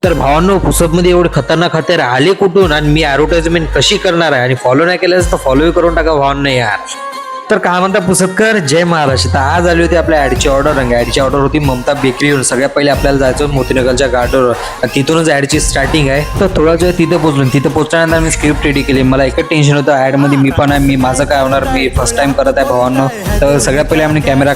तर भावांनो, पुसपमध्ये एवढे खतरनाक हत्यार आले कुठून आणि मी ॲडव्हर्टाइजमेंट कशी करणार आहे, आणि फॉलो नाही केलं तर फॉलो करून टाका भावांनो यार. तर काय म्हणता पुसतकर, जय महाराष्ट्र. तर आज आली होती आपल्या ॲडची ऑर्डर. ॲडची ऑर्डर होती ममता बेकरीवर. सगळ्यात पहिले आपल्याला जायचं मोतीनगरच्या गार्डनवर, तिथूनच ॲडची स्टार्टिंग आहे. तर थोडा वेळ तिथे पोहोचलो. तिथे पोहोचल्यानंतर मी स्क्रिप्ट रेडी केली. मला एकच टेन्शन होतं, ॲडमध्ये मी पण आहे, मी माझं काय होणार, मी फर्स्ट टाइम करत आहे भावांनो. तर सगळ्यात पहिले आम्ही कॅमेरा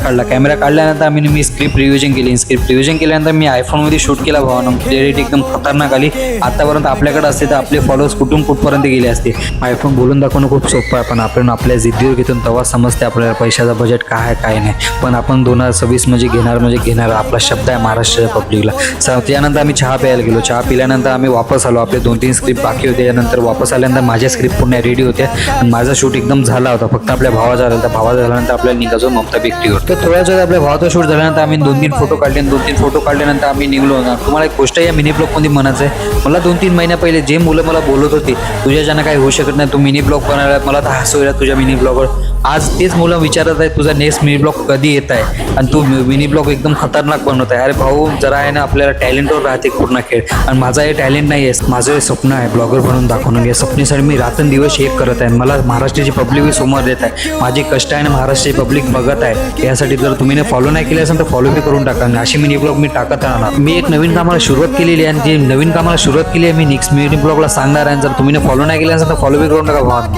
काढल्यानंतर मी स्क्रिप्ट रिव्हिजन केली. स्क्रिप्ट रिव्हिजन केल्यानंतर मी आयफोनमध्ये शूट केला भावांनो. क्लॅरिटी एकदम खतरनाक आली. आतापर्यंत आपल्याकडे असते तर आपले फॉलोअर्स कुठपर्यंत गेले असते. आयफोन बोलून दाखवणं खूप सोपं आहे, पण आपण आपल्या जिद्दीवर घेतून तेव्हा समजते आपल्याला पैशाचा बजेट काय आहे काय नाही. पण आपण 2026 म्हणजे घेणार आपला शब्द आहे महाराष्ट्राच्या पब्लिकला. त्यानंतर आम्ही चहा प्यायला गेलो. चहा पिल्यानंतर आम्ही वापस आलो. आपले 2-3 स्क्रिप्ट बाकी होते. त्यानंतर वापस आल्यानंतर माझ्या स्क्रिप्ट पुन्हा रेडी होत्या आणि माझा शूट एकदम झाला होता. फक्त आपल्या भावाचा झाला. तर भावाचा झाल्यानंतर आपल्याला निघायचो ममता बेकरीवर. तर थोड्याच वेळ आपल्या भावाचा शूट झाल्यानंतर आम्ही 2-3 फोटो काढले. 2-3 फोटो काढल्यानंतर आम्ही निघलो होणार. तुम्हाला एक गोष्ट या मिनी ब्लॉगमध्ये म्हणायचं आहे, मला 2-3 महिन्या पहिले जे मुलं मला बोलत होती तुझ्या ज्यांना काही होऊ शकत नाही, तू मिनी ब्लॉग बनवला, मला तर हसू येईल तुझ्या मिनी ब्लॉगवर. आज तेच मुलं विचारत आहे तुझा नेक्स्ट मिनी ब्लॉग कधी येत आहे आणि तू मिनी ब्लॉग एकदम खतरनाक बनवत आहे. अरे भाऊ, जरा आहे ना, आपल्याला टॅलेंटवर राहते पूर्ण खेळ. आणि माझा हे टॅलेंट नाही आहे, माझं हे स्वप्न आहे ब्लॉगर बनून दाखवणं. या स्वप्नासाठी मी रात्रंदिवस एक करत आहे. मला महाराष्ट्राची पब्लिक समोर देत आहे. माझे कष्ट आहे ना, महाराष्ट्राची पब्लिक बघत आहे. यासाठी जर तुम्ही फॉलो नाही केले असेल तर फॉलो बी करून टाका. अशी मिनी ब्लॉग मी टाकत राहणार. मी एक नवीन कामाला सुरुवात केलेली आहे आणि जी नवीन कामाला सुरुवात केली आहे मी नेक्स्ट मिनी ब्लॉगला सांगणार आहे. जर तुम्ही फॉलो नाही केले असेल तर फॉलो बी करून टाका भावा.